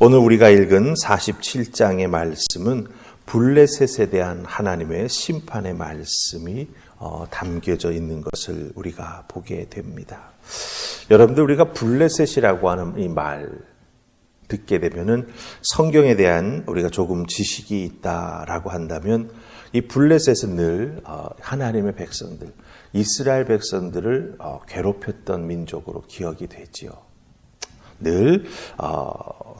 오늘 우리가 읽은 47장의 말씀은 블레셋에 대한 하나님의 심판의 말씀이 담겨져 있는 것을 우리가 보게 됩니다. 여러분들, 우리가 블레셋이라고 하는 이 말 듣게 되면은 성경에 대한 우리가 조금 지식이 있다라고 한다면 이 블레셋은 늘 하나님의 백성들, 이스라엘 백성들을 괴롭혔던 민족으로 기억이 되지요. 늘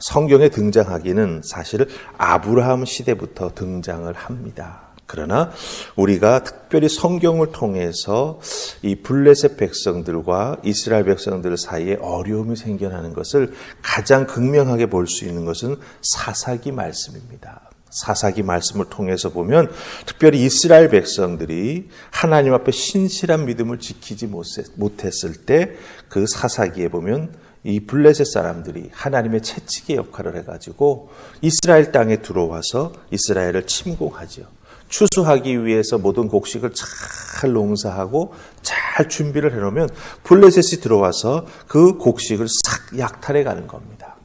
성경에 등장하기는 사실 아브라함 시대부터 등장을 합니다. 그러나 우리가 특별히 성경을 통해서 이 블레셋 백성들과 이스라엘 백성들 사이에 어려움이 생겨나는 것을 가장 극명하게 볼 수 있는 것은 사사기 말씀입니다. 사사기 말씀을 통해서 보면 특별히 이스라엘 백성들이 하나님 앞에 신실한 믿음을 지키지 못했을 때 그 사사기에 보면 이 블레셋 사람들이 하나님의 채찍의 역할을 해가지고 이스라엘 땅에 들어와서 이스라엘을 침공하죠. 추수하기 위해서 모든 곡식을 잘 농사하고 잘 준비를 해놓으면 블레셋이 들어와서 그 곡식을 싹 약탈해 가는 겁니다.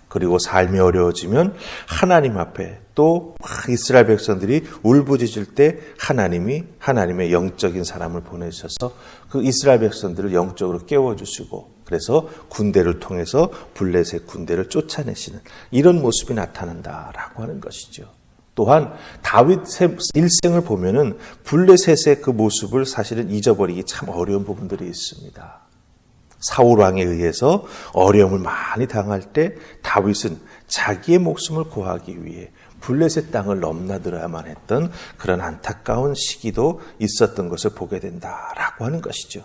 그리고 삶이 어려워지면 하나님 앞에 또 이스라엘 백성들이 울부짖을 때 하나님이 하나님의 영적인 사람을 보내셔서 그 이스라엘 백성들을 영적으로 깨워주시고 그래서 군대를 통해서 블레셋 군대를 쫓아내시는 이런 모습이 나타난다라고 하는 것이죠. 또한 다윗 일생을 보면은 블레셋의 그 모습을 사실은 잊어버리기 참 어려운 부분들이 있습니다. 사울 왕에 의해서 어려움을 많이 당할 때 다윗은 자기의 목숨을 구하기 위해 블레셋 땅을 넘나들어야만 했던 그런 안타까운 시기도 있었던 것을 보게 된다라고 하는 것이죠.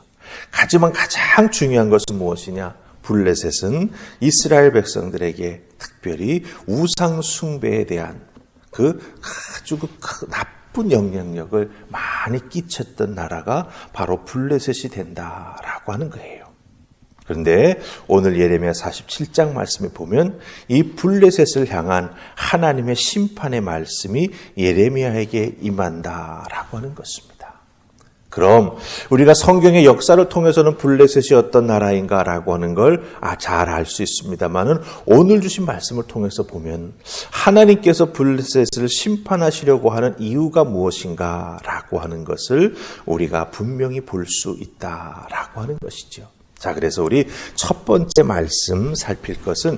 하지만 가장 중요한 것은 무엇이냐? 블레셋은 이스라엘 백성들에게 특별히 우상 숭배에 대한 그 아주 나쁜 영향력을 많이 끼쳤던 나라가 바로 블레셋이 된다라고 하는 거예요. 그런데 오늘 예레미야 47장 말씀에 보면 이 블레셋을 향한 하나님의 심판의 말씀이 예레미야에게 임한다라고 하는 것입니다. 그럼 우리가 성경의 역사를 통해서는 블레셋이 어떤 나라인가라고 하는 걸 잘 알 수 있습니다만은 오늘 주신 말씀을 통해서 보면 하나님께서 블레셋을 심판하시려고 하는 이유가 무엇인가라고 하는 것을 우리가 분명히 볼 수 있다라고 하는 것이죠. 자, 그래서 우리 첫 번째 말씀 살필 것은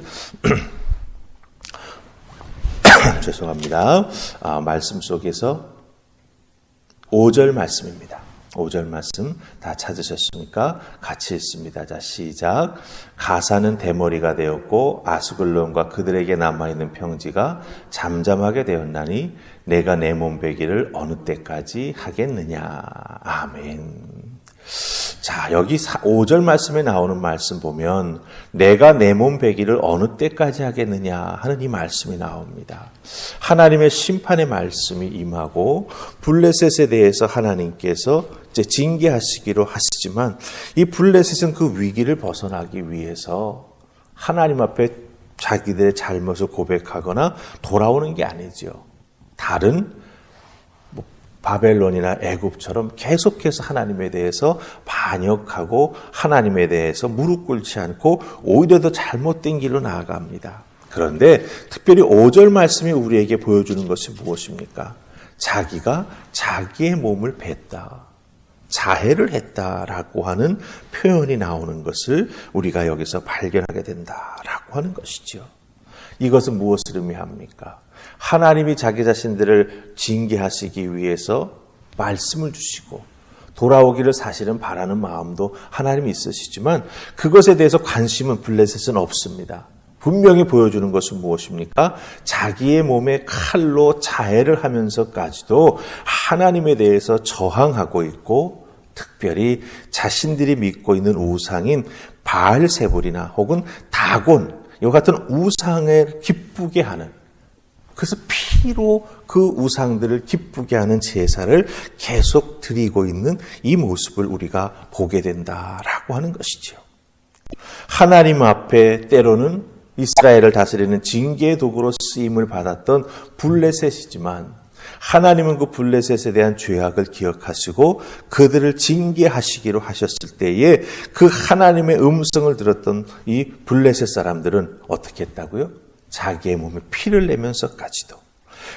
죄송합니다. 말씀 속에서 5절 말씀입니다. 5절 말씀 다 찾으셨습니까? 같이 읽습니다. 자, 시작. 가사는 대머리가 되었고 아스글론과 그들에게 남아있는 평지가 잠잠하게 되었나니 내가 내 몸베기를 어느 때까지 하겠느냐. 아멘. 자, 여기 5절 말씀에 나오는 말씀 보면 내가 내 몸 베기를 어느 때까지 하겠느냐 하는 이 말씀이 나옵니다. 하나님의 심판의 말씀이 임하고 블레셋에 대해서 하나님께서 이제 징계하시기로 하시지만 이 블레셋은 그 위기를 벗어나기 위해서 하나님 앞에 자기들의 잘못을 고백하거나 돌아오는 게 아니죠. 다른 바벨론이나 애굽처럼 계속해서 하나님에 대해서 반역하고 하나님에 대해서 무릎 꿇지 않고 오히려 더 잘못된 길로 나아갑니다. 그런데 특별히 5절 말씀이 우리에게 보여주는 것이 무엇입니까? 자기가 자기의 몸을 뱉다, 자해를 했다라고 하는 표현이 나오는 것을 우리가 여기서 발견하게 된다라고 하는 것이죠. 이것은 무엇을 의미합니까? 하나님이 자기 자신들을 징계하시기 위해서 말씀을 주시고 돌아오기를 사실은 바라는 마음도 하나님이 있으시지만 그것에 대해서 관심은 블레셋은 없습니다. 분명히 보여주는 것은 무엇입니까? 자기의 몸에 칼로 자해를 하면서까지도 하나님에 대해서 저항하고 있고 특별히 자신들이 믿고 있는 우상인 바알세불이나 혹은 다곤 이와 같은 우상을 기쁘게 하는 그래서 피로 그 우상들을 기쁘게 하는 제사를 계속 드리고 있는 이 모습을 우리가 보게 된다라고 하는 것이죠. 하나님 앞에 때로는 이스라엘을 다스리는 징계의 도구로 쓰임을 받았던 블레셋이지만 하나님은 그 블레셋에 대한 죄악을 기억하시고 그들을 징계하시기로 하셨을 때에 그 하나님의 음성을 들었던 이 블레셋 사람들은 어떻게 했다고요? 자기의 몸에 피를 내면서까지도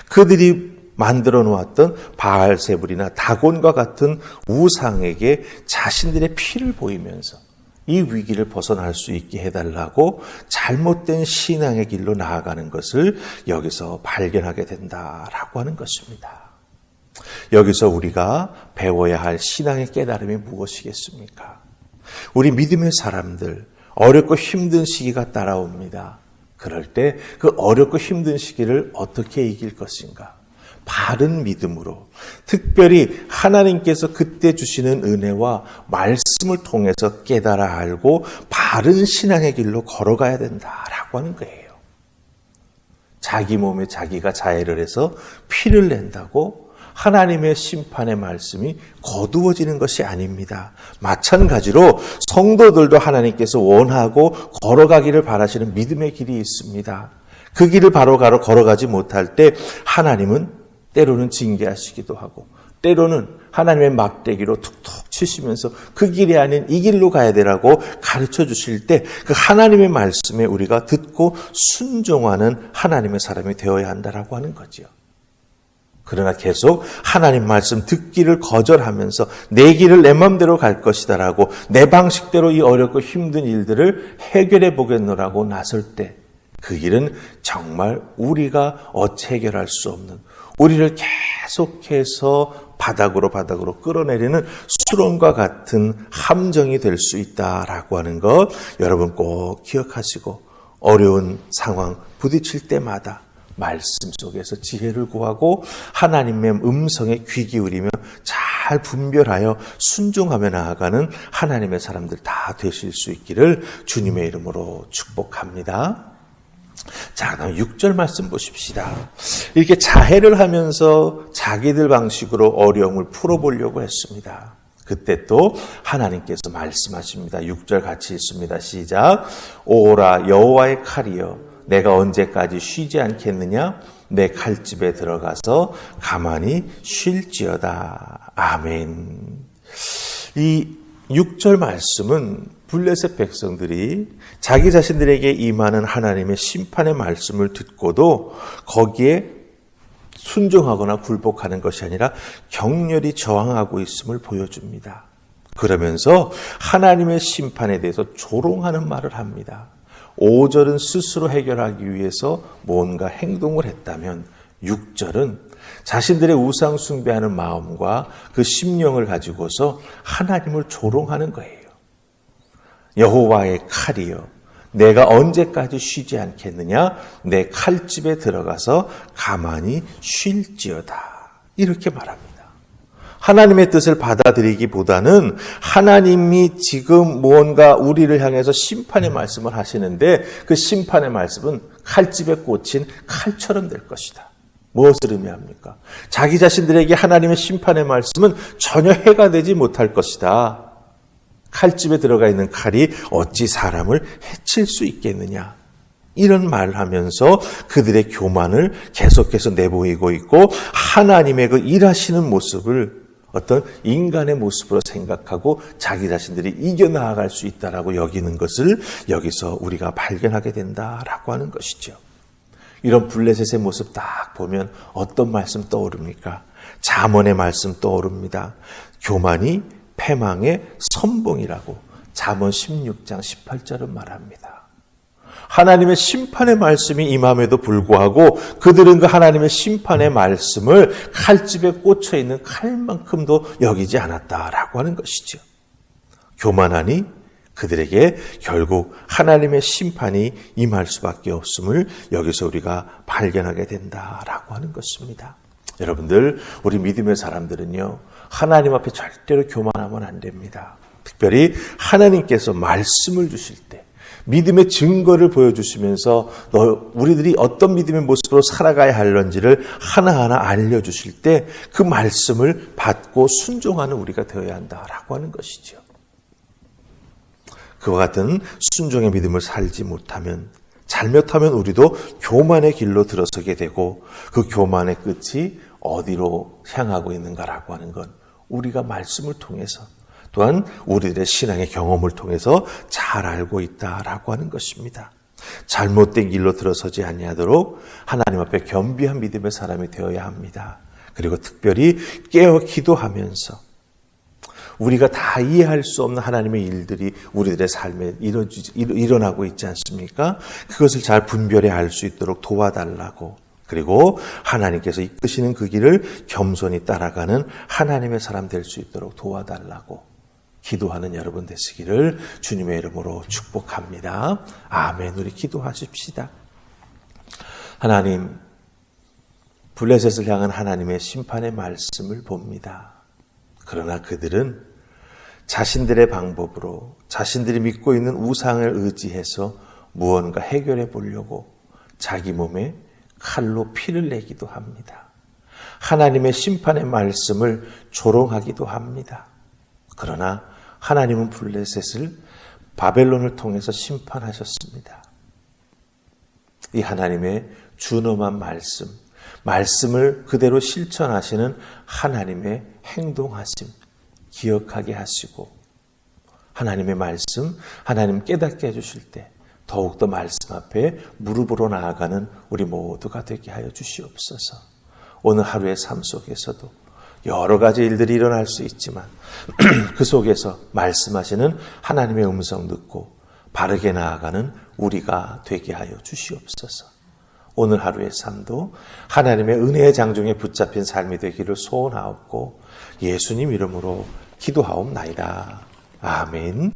그들이 만들어 놓았던 바알세불이나 다곤과 같은 우상에게 자신들의 피를 보이면서 이 위기를 벗어날 수 있게 해달라고 잘못된 신앙의 길로 나아가는 것을 여기서 발견하게 된다라고 하는 것입니다. 여기서 우리가 배워야 할 신앙의 깨달음이 무엇이겠습니까? 우리 믿음의 사람들, 어렵고 힘든 시기가 따라옵니다. 그럴 때 그 어렵고 힘든 시기를 어떻게 이길 것인가? 바른 믿음으로, 특별히 하나님께서 그때 주시는 은혜와 말씀을 통해서 깨달아 알고 바른 신앙의 길로 걸어가야 된다라고 하는 거예요. 자기 몸에 자기가 자해를 해서 피를 낸다고 하나님의 심판의 말씀이 거두어지는 것이 아닙니다. 마찬가지로 성도들도 하나님께서 원하고 걸어가기를 바라시는 믿음의 길이 있습니다. 그 길을 바로 걸어가지 못할 때 하나님은 때로는 징계하시기도 하고 때로는 하나님의 막대기로 툭툭 치시면서 그 길이 아닌 이 길로 가야 되라고 가르쳐 주실 때 그 하나님의 말씀에 우리가 듣고 순종하는 하나님의 사람이 되어야 한다라고 하는 거죠. 그러나 계속 하나님 말씀 듣기를 거절하면서 내 길을 내 마음대로 갈 것이다라고 내 방식대로 이 어렵고 힘든 일들을 해결해 보겠노라고 나설 때 그 일은 정말 우리가 어찌 해결할 수 없는, 우리를 계속해서 바닥으로 끌어내리는 수렁과 같은 함정이 될 수 있다라고 하는 것 여러분 꼭 기억하시고 어려운 상황 부딪힐 때마다 말씀 속에서 지혜를 구하고 하나님의 음성에 귀 기울이며 잘 분별하여 순종하며 나아가는 하나님의 사람들 다 되실 수 있기를 주님의 이름으로 축복합니다. 자, 그다음 6절 말씀 보십시다. 이렇게 자해를 하면서 자기들 방식으로 어려움을 풀어보려고 했습니다. 그때 또 하나님께서 말씀하십니다. 6절 같이 읽습니다. 시작. 오라 여호와의 칼이여 내가 언제까지 쉬지 않겠느냐? 내 칼집에 들어가서 가만히 쉴지어다. 아멘. 이 6절 말씀은 블레셋 백성들이 자기 자신들에게 임하는 하나님의 심판의 말씀을 듣고도 거기에 순종하거나 굴복하는 것이 아니라 격렬히 저항하고 있음을 보여줍니다. 그러면서 하나님의 심판에 대해서 조롱하는 말을 합니다. 5절은 스스로 해결하기 위해서 뭔가 행동을 했다면 6절은 자신들의 우상 숭배하는 마음과 그 심령을 가지고서 하나님을 조롱하는 거예요. 여호와의 칼이여 내가 언제까지 쉬지 않겠느냐? 내 칼집에 들어가서 가만히 쉴지어다. 이렇게 말합니다. 하나님의 뜻을 받아들이기보다는 하나님이 지금 무언가 우리를 향해서 심판의 말씀을 하시는데 그 심판의 말씀은 칼집에 꽂힌 칼처럼 될 것이다. 무엇을 의미합니까? 자기 자신들에게 하나님의 심판의 말씀은 전혀 해가 되지 못할 것이다. 칼집에 들어가 있는 칼이 어찌 사람을 해칠 수 있겠느냐. 이런 말을 하면서 그들의 교만을 계속해서 내보이고 있고 하나님의 그 일하시는 모습을 어떤 인간의 모습으로 생각하고 자기 자신들이 이겨나갈 수 있다라고 여기는 것을 여기서 우리가 발견하게 된다라고 하는 것이죠. 이런 블레셋의 모습 딱 보면 어떤 말씀 떠오릅니까? 잠언의 말씀 떠오릅니다. 교만이 패망의 선봉이라고 잠언 16장 18절은 말합니다. 하나님의 심판의 말씀이 임함에도 불구하고 그들은 그 하나님의 심판의 말씀을 칼집에 꽂혀 있는 칼만큼도 여기지 않았다라고 하는 것이죠. 교만하니 그들에게 결국 하나님의 심판이 임할 수밖에 없음을 여기서 우리가 발견하게 된다라고 하는 것입니다. 여러분들, 우리 믿음의 사람들은요, 하나님 앞에 절대로 교만하면 안 됩니다. 특별히 하나님께서 말씀을 주실 때, 믿음의 증거를 보여주시면서 우리들이 어떤 믿음의 모습으로 살아가야 할런지를 하나하나 알려주실 때 그 말씀을 받고 순종하는 우리가 되어야 한다라고 하는 것이죠. 그와 같은 순종의 믿음을 살지 못하면, 잘못하면 우리도 교만의 길로 들어서게 되고 그 교만의 끝이 어디로 향하고 있는가라고 하는 건 우리가 말씀을 통해서 또한 우리들의 신앙의 경험을 통해서 잘 알고 있다라고 하는 것입니다. 잘못된 길로 들어서지 아니하도록 하나님 앞에 겸비한 믿음의 사람이 되어야 합니다. 그리고 특별히 깨어 기도하면서 우리가 다 이해할 수 없는 하나님의 일들이 우리들의 삶에 일어나고 있지 않습니까? 그것을 잘 분별해 알 수 있도록 도와달라고, 그리고 하나님께서 이끄시는 그 길을 겸손히 따라가는 하나님의 사람 될 수 있도록 도와달라고 기도하는 여러분 되시기를 주님의 이름으로 축복합니다. 아멘. 우리 기도하십시다. 하나님, 블레셋을 향한 하나님의 심판의 말씀을 봅니다. 그러나 그들은 자신들의 방법으로 자신들이 믿고 있는 우상을 의지해서 무언가 해결해 보려고 자기 몸에 칼로 피를 내기도 합니다. 하나님의 심판의 말씀을 조롱하기도 합니다. 그러나 하나님은 블레셋을 바벨론을 통해서 심판하셨습니다. 이 하나님의 준엄한 말씀을 그대로 실천하시는 하나님의 행동하심 기억하게 하시고, 하나님의 말씀, 하나님 깨닫게 해주실 때 더욱더 말씀 앞에 무릎으로 나아가는 우리 모두가 되게 하여 주시옵소서. 오늘 하루의 삶 속에서도 여러 가지 일들이 일어날 수 있지만 그 속에서 말씀하시는 하나님의 음성 듣고 바르게 나아가는 우리가 되게 하여 주시옵소서. 오늘 하루의 삶도 하나님의 은혜의 장중에 붙잡힌 삶이 되기를 소원하옵고 예수님 이름으로 기도하옵나이다. 아멘.